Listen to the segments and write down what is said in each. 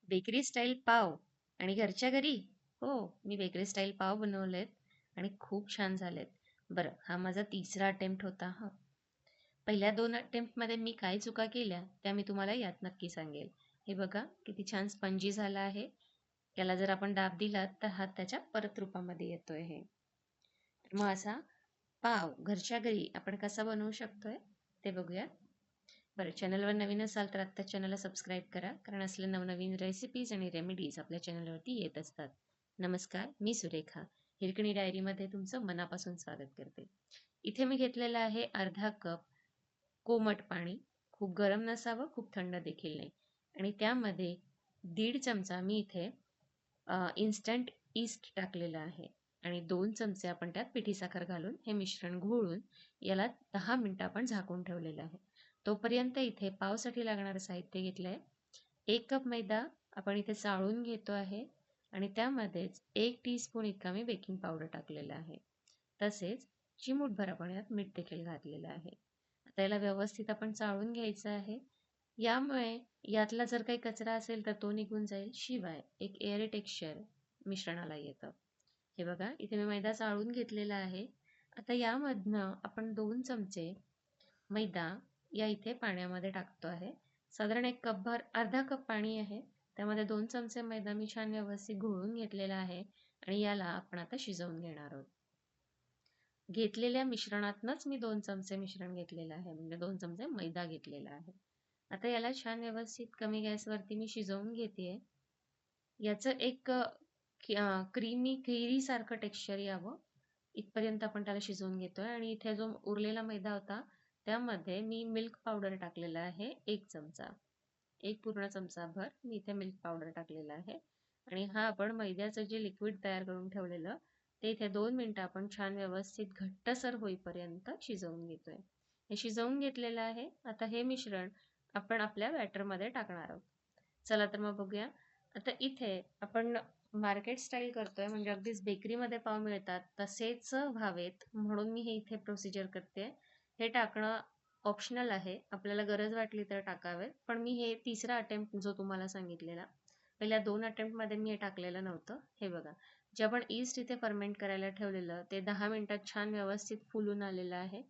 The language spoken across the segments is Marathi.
बेकरी स्टाईल पाव आणि घरच्या घरी? हो, मी बेकरी स्टाईल पाव बनवलेत आणि खूप छान झालेत. बरं, हा माझा तिसरा अटेम्प्ट होता हं. पहिल्या 2 अटेम्प्टमध्ये मी काय चुका केल्या, त्या मी तुम्हाला यात नक्की सांगेल. हे बघा, किती छान स्पंजी झाला आहे. याला जर आपण दाब दिला, तर हा त्याच्या परत रूपामध्ये येतोय हे. तर मग असा पाव घरच्या घरी आपण कसा बनवू शकतोय, ते बघूया. बरं, चॅनलवर नवीन असाल तर आत्ता चॅनलला सबस्क्राईब करा, कारण असले नवनवीन रेसिपीज आणि रेमेडीज आपल्या चॅनलवरती येत असतात. नमस्कार, मी सुरेखा. हिरकणी डायरीमध्ये तुमचं मनापासून स्वागत करते. इथे मी घेतलेलं आहे अर्धा कप कोमट पाणी. खूप गरम नसावं, खूप थंड देखील नाही. आणि त्यामध्ये 1.5 चमचा मी इथे इन्स्टंट ईस्ट टाकलेलं आहे आणि 2 चमचे आपण त्यात पिठी साखर घालून हे मिश्रण घोळून याला 10 मिनिटं आपण झाकून ठेवलेलं आहे. तोपर्यंत इथे पावसाठी लागणारं साहित्य घेतलंय. 1 कप मैदा आपण इथे चाळून घेतो आहे आणि त्यामध्येच 1 टीस्पून इतका मी बेकिंग पावडर टाकलेला आहे. तसेच चिमूटभर आपण यात मीठ देखील घातलेलं आहे. आता याला व्यवस्थित आपण चाळून घ्यायचं आहे. यामुळे यातला जर काही कचरा असेल तर तो निघून जाईल. शिवाय एक एअरी टेक्स्चर मिश्रणाला येतं. हे बघा, इथे मी मैदा चाळून घेतलेला आहे. आता यामधनं आपण 2 चमचे मैदा या इथे पाण्यामध्ये टाकतो आहे. साधारण 1 कपभर अर्धा कप पाणी आहे. त्यामध्ये 2 चमचे मैदा मी छान व्यवस्थित घोळून घेतलेला आहे आणि याला आपण आता शिजवून घेणार आहोत. घेतलेल्या मिश्रणातनंच मी 2 चमचे मिश्रण घेतलेलं आहे. म्हणजे 2 चमचे मैदा घेतलेला आहे. आता याला छान व्यवस्थित कमी गॅसवरती मी शिजवून घेतेय. याचं एक क्रीमी खिरीसारखं टेक्स्चर यावं इथपर्यंत आपण त्याला शिजवून घेतोय आणि इथे जो उरलेला मैदा होता त्यामध्ये मी मिल्क पावडर टाकलेला आहे 1 चमचा. 1 पूर्ण चमचाभर मी इथे मिल्क पावडर टाकलेला आहे आणि हा आपण मैद्याचं जे लिक्विड तयार करून ठेवलेलं ते इथे 2 मिनिटं आपण छान व्यवस्थित घट्टसर होईपर्यंत शिजवून घेतोय. हे शिजवून घेतलेलं आहे. आता हे मिश्रण आपण आपल्या बॅटरमध्ये टाकणार आहोत. चला तर मग बघूया. आता इथे आपण मार्केट स्टाईल करतोय म्हणजे अगदीच बेकरीमध्ये पाव मिळतात तसेच व्हावेत म्हणून मी हे इथे प्रोसिजर करते. हे टाकणं ऑप्शनल आहे. आपल्याला गरज वाटली तर टाकावेत. पण मी हे तिसरा अटेम्प्ट जो तुम्हाला सांगितलेला, पहिल्या 2 अटेम्प्टमध्ये मी हे टाकलेलं नव्हतं. हे बघा, जे आपण ईस्ट इथे फर्मेंट करायला ठेवलेलं ते 10 मिनिटात छान व्यवस्थित फुलून आलेलं आहे.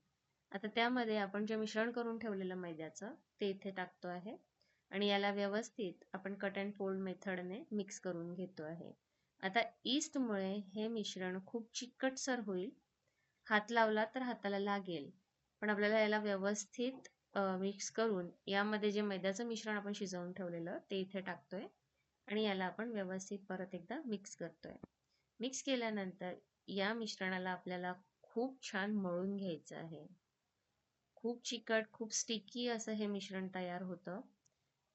आता त्यामध्ये आपण जे मिश्रण करून ठेवलेलं मैद्याचं ते इथे टाकतो आहे आणि याला व्यवस्थित आपण कट अँड फोल्ड मेथडने मिक्स करून घेतो आहे. आता ईस्टमुळे हे मिश्रण खूप चिकटसर होईल. हात लावला तर हाताला लागेल. पण आपल्याला याला व्यवस्थित मिक्स करून यामध्ये जे मैद्याचं मिश्रण आपण शिजवून ठेवलेलं ते इथे टाकतोय आणि याला आपण व्यवस्थित परत एकदा मिक्स करतोय. मिक्स केल्यानंतर या मिश्रणाला आपल्याला खूप छान मळून घ्यायचं आहे. खूप चिकट, खूप स्टिकी असं हे मिश्रण तयार होतं.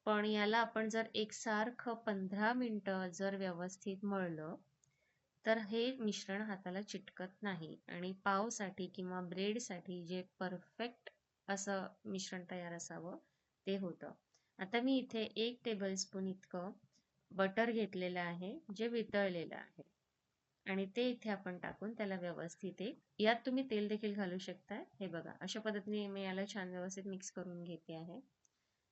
पण याला आपण जर एकसारखं 15 मिनिटं जर व्यवस्थित मळलं, तर हे मिश्रण हाताला चिटकत नाही आणि पावसाठी किंवा ब्रेडसाठी जे परफेक्ट असं मिश्रण तयार असावं, ते होतं. आता मी इथे 1 टेबलस्पून इतकं बटर घेतलेलं आहे, जे वितळलेलं आहे. आणि ते इथे आपण टाकून त्याला व्यवस्थित यात तुम्ही तेल देखील घालू शकता. हे बघा, अशा पद्धतीने मी याला छान व्यवस्थित मिक्स करून घेते आहे.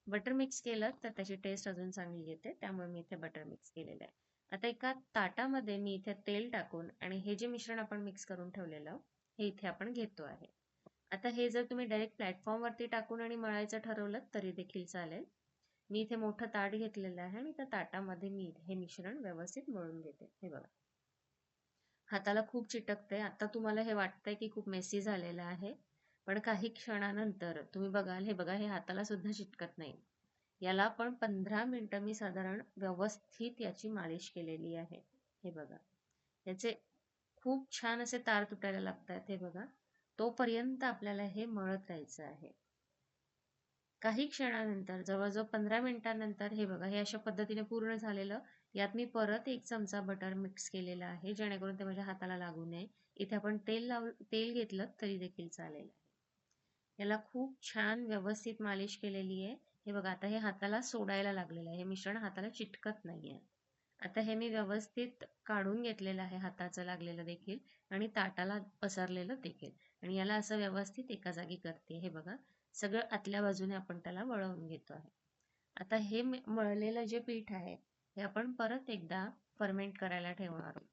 बटर मिक्स केलं तर त्याची टेस्ट अजून चांगली येते. त्यामुळे मी इथे बटर मिक्स केलेलं आहे. आता एका ताटामध्ये मी इथे तेल टाकून आणि हे जे मिश्रण आपण मिक्स करून ठेवलेलं, हे इथे आपण घेतो आहे. आता हे जर तुम्ही डायरेक्ट प्लॅटफॉर्मवरती टाकून आणि मळायचं ठरवलं तरी देखील चालेल. मी इथे मोठं ताट घेतलेलं आहे आणि त्या ताटामध्ये मी हे मिश्रण व्यवस्थित मळून घेते. हे बघा. हाताला खूप चिटकते. आता तुम्हाला हे वाटतंय की खूप मेसी झालेलं आहे. पण काही क्षणानंतर तुम्ही बघाल, हे बघा, हे हाताला सुद्धा चिटकत नाही. याला पण 15 मिनिटं मी साधारण व्यवस्थित याची मालिश केलेली आहे. हे बघा. याचे खूप छान असे तार तुटायला लागतात. हे बघा. तोपर्यंत आपल्याला हे मळत राहायचं आहे. काही क्षणानंतर जवळजवळ 15 मिनिटांनंतर हे बघा, हे अशा पद्धतीने पूर्ण झालेलं. यात मी परत 1 चमचा बटर मिक्स केलेला आहे, जेणेकरून ते माझ्या हाताला लागू नये. इथे आपण तेल घेतलं तरी देखील चालेल. याला खूप छान व्यवस्थित मालिश केलेली आहे. हे बघा, आता हे हाताला सोडायला लागलेलं आहे. हे मिश्रण हाताला चिटकत नाहीये. आता हे मी व्यवस्थित काढून घेतलेलं आहे, हाताचं लागलेलं देखील आणि ताटाला पसरलेलं देखील. आणि याला असं व्यवस्थित एका जागी करते. हे बघा, सगळं आतल्या बाजूने आपण त्याला वळवून घेतो आहे. आता हे मळलेलं जे पीठ आहे हे आपण परत एकदा फर्मेंट करायला ठेवणार आहोत.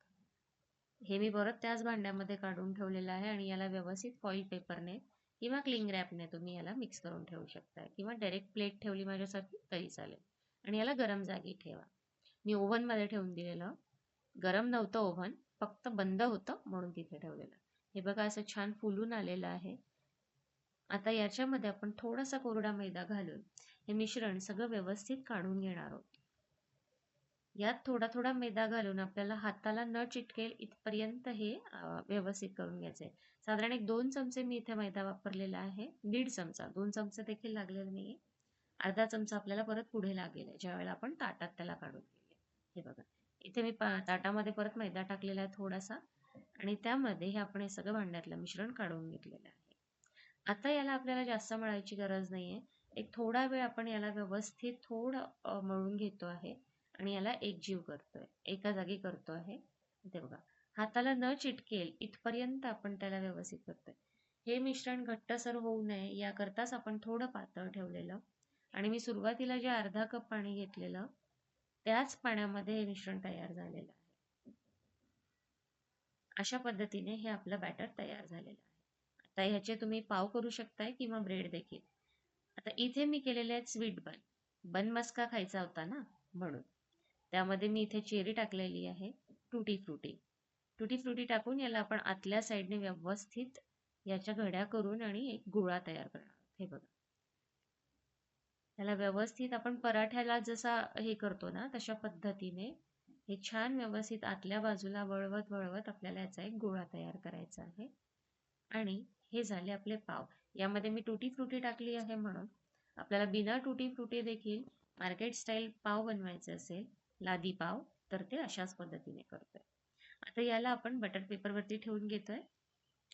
हे मी परत त्याच भांड्यामध्ये काढून ठेवलेलं आहे आणि याला व्यवस्थित फॉइल पेपरने किंवा क्लिंग रॅपने तुम्ही याला मिक्स करून ठेवू शकता किंवा डायरेक्ट प्लेट ठेवली माझ्यासाठी तरी चालेल. आणि याला गरम जागी ठेवा. मी ओव्हनमध्ये ठेवून दिलेलं. गरम नव्हतं ओव्हन, फक्त बंद होतं म्हणून तिथे ठेवलेलं. हे बघा असं छान फुलून आलेलं आहे. आता याच्यामध्ये आपण थोडासा कोरडा मैदा घालून हे मिश्रण सगळं व्यवस्थित काढून घेणार आहोत. यात थोडा थोडा मैदा घालून आपल्याला हाताला न चिटकेल इथपर्यंत हे व्यवस्थित करून घ्यायचं आहे. साधारण एक 2 चमचे मी इथे मैदा वापरलेला आहे. 1.5 चमचा, 2 चमचे देखील लागलेले नाहीये. अर्धा चमचा आपल्याला परत पुढे लागेल ज्यावेळेला आपण ताटात त्याला काढून घेऊया. हे बघा, इथे मी ताटामध्ये परत मैदा टाकलेला आहे थोडासा आणि त्यामध्ये हे आपण हे सगळं भांड्यातलं मिश्रण काढून घेतलेलं आहे. आता याला आपल्याला जास्त मळायची गरज नाहीये. एक थोडा वेळ आपण याला व्यवस्थित थोडं मळून घेतो आहे आणि याला एकजीव करतोय, एका जागी करतो आहे. ते बघा, हाताला न चिटकेल इथपर्यंत आपण त्याला व्यवस्थित करतोय. हे मिश्रण घट्टसर होऊ नये याकरताच आपण थोडं पातळ ठेवलेलं आणि मी सुरुवातीला जे अर्धा कप पाणी घेतलेलं त्याच पाण्यामध्ये हे मिश्रण तयार झालेलं आहे. अशा पद्धतीने हे आपलं बॅटर तयार झालेलं आहे. आता ह्याचे तुम्ही पाव करू शकताय किंवा ब्रेड देखील. आता इथे मी केलेले आहेत स्वीट बन. बन मस्का खायचा होता ना म्हणून. त्यामध्ये मी इथे चेरी टाकलेली आहे, टुटी फ्रुटी. टुटी फ्रुटी टाकून याला आपण आतल्या साईडने व्यवस्थित याच्या घड्या करून आणि एक गोळा तयार करणार आहोत. हे बघा. त्याला व्यवस्थित आपण पराठ्याला जसा हे करतो ना तशा पद्धतीने हे छान व्यवस्थित आतल्या बाजूला वळवत वळवत आपल्याला याचा एक गोळा तयार करायचा आहे. आणि हे झाले आपले पाव. यामध्ये मी टुटी फ्रुटी टाकली आहे म्हणून आपल्याला बिना टुटी फ्रुटी देखील मार्केट स्टाईल पाव बनवायचे असेल, लादी पाव, तर ते अशाच पद्धतीने करतोय. आता याला आपण बटर पेपरवरती ठेवून घेतोय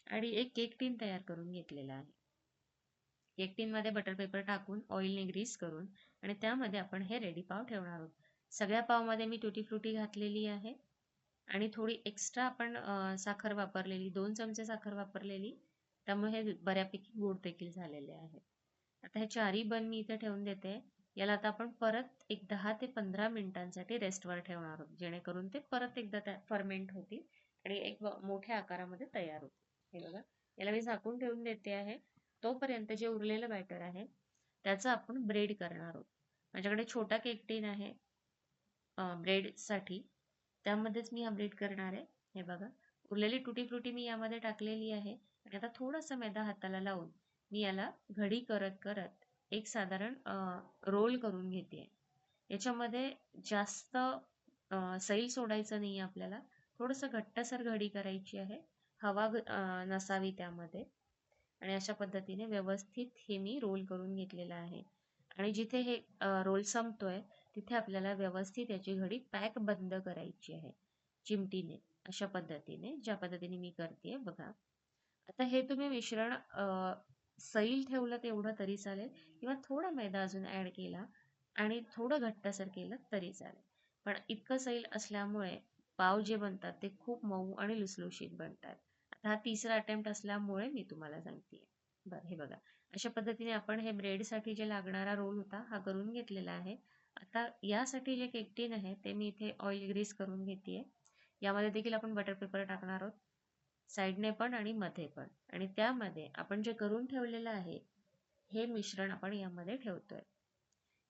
आणि एक केक टीन तयार करून घेतलेला आहे. केक टीन मध्ये बटर पेपर टाकून ऑइलने ग्रीस करून आणि त्यामध्ये आपण हे रेडी पाव ठेवणार आहोत. सगळ्या पावमध्ये मी टुटी फ्रुटी घातलेली आहे आणि थोडी एक्स्ट्रा आपण साखर वापरलेली, 2 चमचे साखर वापरलेली, त्यामुळे हे बऱ्यापैकी गोड देखील झालेले आहे. आता हे चारही बन मी इथे ठेवून देते. याला आता आपण परत एक 10 ते 15 मिनिटांसाठी रेस्टवर ठेवणार आहोत, जेणेकरून ते परत एकदा त्या फर्मेंट होतील आणि एक मोठ्या आकारामध्ये तयार होतील. हे बघा, याला मी झाकून ठेवून देते आहे. तोपर्यंत जे उरलेलं बॅटर आहे त्याचं आपण ब्रेड करणार आहोत. माझ्याकडे छोटा केक टीन आहे ब्रेडसाठी, त्यामध्येच मी हा ब्रेड करणार आहे. हे बघा, उरलेली टुटी फ्रुटी मी यामध्ये टाकलेली आहे आणि आता थोडासा मैदा हाताला लावून मी याला घडी करत करत एक साधारण रोल करून घेते. याच्यामध्ये जास्त सैल सोडायचं नाही आपल्याला, थोडंसं घट्टसर घडी करायची आहे, हवा नसावी त्यामध्ये. आणि अशा पद्धतीने व्यवस्थित हे मी रोल करून घेतलेलं आहे आणि जिथे हे रोल संपतोय तिथे आपल्याला व्यवस्थित याची घडी पॅक बंद करायची आहे चिमटीने. अशा पद्धतीने, ज्या पद्धतीने मी करते बघा. आता हे तुम्ही मिश्रण सैल ठेवलं तेवढं तरी चालेल किंवा थोडा मैदा अजून ऍड केला आणि थोडं घट्टसर केलं तरी चालेल. पण इतकं सैल असल्यामुळे पाव जे बनतात ते खूप मऊ आणि लुसलुशीत बनतात. आता हा तिसरा अटेम्प्ट असल्यामुळे मी तुम्हाला सांगते. बरं, हे बघा, अशा पद्धतीने आपण हे ब्रेडसाठी जे लागणारा रोल होता हा करून घेतलेला आहे. आता यासाठी जे केक टीन आहे ते मी इथे ऑइल ग्रीस करून घेते. यामध्ये देखील आपण बटर पेपर टाकणार आहोत, साईडने पण आणि मध्ये पण. आणि त्यामध्ये आपण जे करून ठेवलेलं आहे हे मिश्रण आपण यामध्ये ठेवतोय.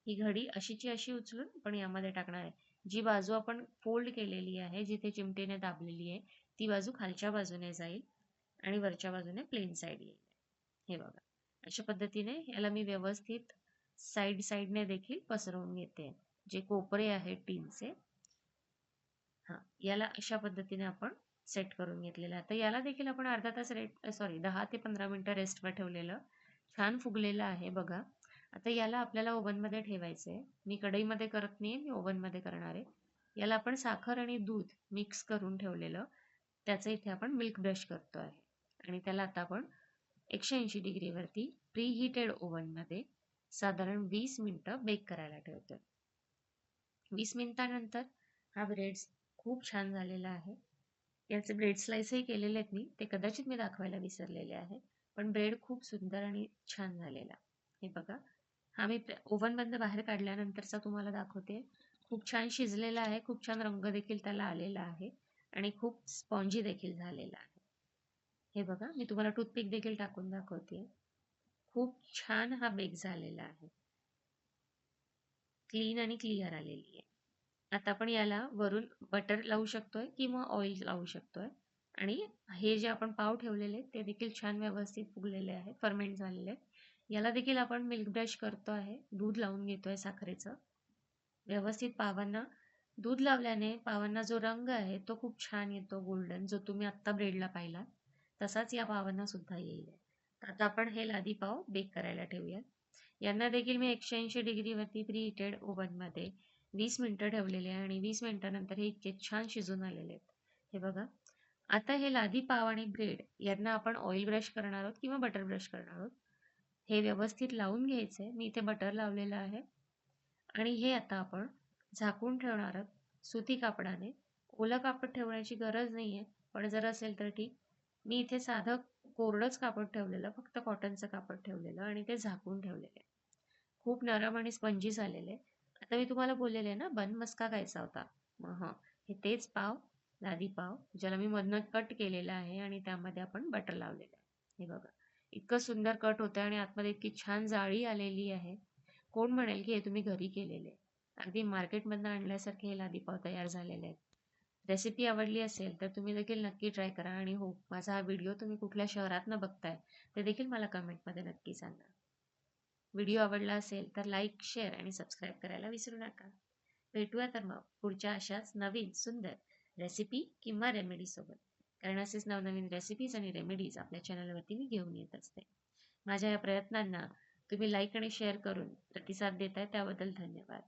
ही घडी अशीची अशी उचलून आपण यामध्ये टाकणार आहे. जी बाजू आपण फोल्ड केलेली आहे, जिथे चिमटीने दाबलेली आहे, ती बाजू खालच्या बाजूने जाईल आणि वरच्या बाजूने प्लेन साईड येईल. हे बघा, अशा पद्धतीने याला मी व्यवस्थित साईडने देखील पसरवून घेते. जे कोपरे आहेत टीनचे, याला अशा पद्धतीने आपण सेट करून घेतलेलं आहे. तर याला देखील आपण अर्धा तास 10 ते 15 मिनिटं रेस्टवर ठेवलेलं. छान फुगलेलं आहे बघा. आता याला आपल्याला ओव्हनमध्ये ठेवायचं आहे. मी कढईमध्ये करत नाही, मी ओव्हनमध्ये करणार आहे. याला आपण साखर आणि दूध मिक्स करून ठेवलेलं, त्याचं इथे आपण मिल्क ब्रश करतो आहे आणि त्याला आता आपण 180 डिग्रीवरती प्रीहीटेड ओव्हनमध्ये साधारण 20 मिनिटं बेक करायला ठेवतोय. 20 मिनिटानंतर हा ब्रेड खूप छान झालेला आहे. याचे ब्रेड स्लाइसही केलेले आहेत मी, ते कदाचित मी दाखवायला विसरलेले आहे. पण ब्रेड खूप सुंदर आणि छान झालेला. हे बघा, हा मी ओव्हन बंद बाहेर काढल्यानंतरचा तुम्हाला दाखवते. खूप छान शिजलेला आहे, खूप छान रंग देखील त्याला आलेला आहे आणि खूप स्पॉन्जी देखील झालेला आहे. हे बघा, मी तुम्हाला टूथपिक देखील टाकून दाखवते. खूप छान हा बेक झालेला आहे. क्लीन आणि क्लिअर आलेली आहे. आता आपण याला वरून बटर लावू शकतोय किंवा ऑइल लावू शकतोय आणि हे जे आपण पाव ठेवलेले ते देखील छान व्यवस्थित फुगलेले आहेत, फर्मेंट झालेले आहेत. याला देखील आपण मिल्क ब्रश करतो आहे, दूध लावून घेतोय साखरेचं. व्यवस्थित पावांना दूध लावल्याने पावांना जो रंग आहे तो खूप छान येतो, गोल्डन, जो तुम्ही आत्ता ब्रेडला पाहिला तसाच या पावांना सुद्धा येईल. आता आपण हे लादी पाव बेक करायला ठेवूया. यांना देखील मी 180 डिग्रीवरती प्री हिटेड ओव्हनमध्ये 20 मिनिटं ठेवलेले आहे आणि 20 मिनिटानंतर हे इतके छान शिजून आलेले आहेत. हे बघा. आता हे लादी पाव आणि ब्रेड यांना आपण ऑइल ब्रश करणार आहोत किंवा बटर ब्रश करणार आहोत. हे व्यवस्थित लावून घ्यायचंय. मी इथे बटर लावलेलं आहे आणि हे आता आपण झाकून ठेवणार आहोत सुती कापडाने. ओलं कापड ठेवण्याची गरज नाहीये, पण जर असेल तर ठीक. मी इथे साधं कोरडंच कापड ठेवलेलं, फक्त कॉटनचं कापड ठेवलेलं आणि ते झाकून ठेवलेलं. खूप नरम आणि स्पंजी झालेले. आता मी तुम्हाला बोललेले ना बन मस्का खायचा होता. मग हे तेच पाव, लादी पाव, ज्याला मी मधनं कट केलेलं आहे आणि त्यामध्ये आपण बटर लावलेलं आहे. हे बघा. इतकं सुंदर कट होतं आणि आतमध्ये इतकी छान जाळी आलेली आहे. कोण म्हणेल की हे तुम्ही घरी केलेले. अगदी मार्केटमधनं आणल्यासारखे हे लादी पाव तयार झालेले आहेत. रेसिपी आवडली असेल तर तुम्ही देखील नक्की ट्राय करा आणि हो, माझा हा व्हिडिओ तुम्ही कुठल्या शहरातनं बघताय ते देखील मला कमेंटमध्ये नक्की सांगा. व्हिडिओ आवडला असेल तर लाईक, शेअर आणि सबस्क्राईब करायला विसरू नका. भेटूया तर मग पुढच्या अशाच नवीन सुंदर रेसिपी किंवा रेमेडी सोबत. कारण असेच नवनवीन रेसिपीज आणि रेमेडीज आपल्या चॅनलवरती मी घेऊन येत असते. माझ्या या प्रयत्नांना तुम्ही लाईक आणि शेअर करून प्रतिसाद देताय त्याबद्दल धन्यवाद.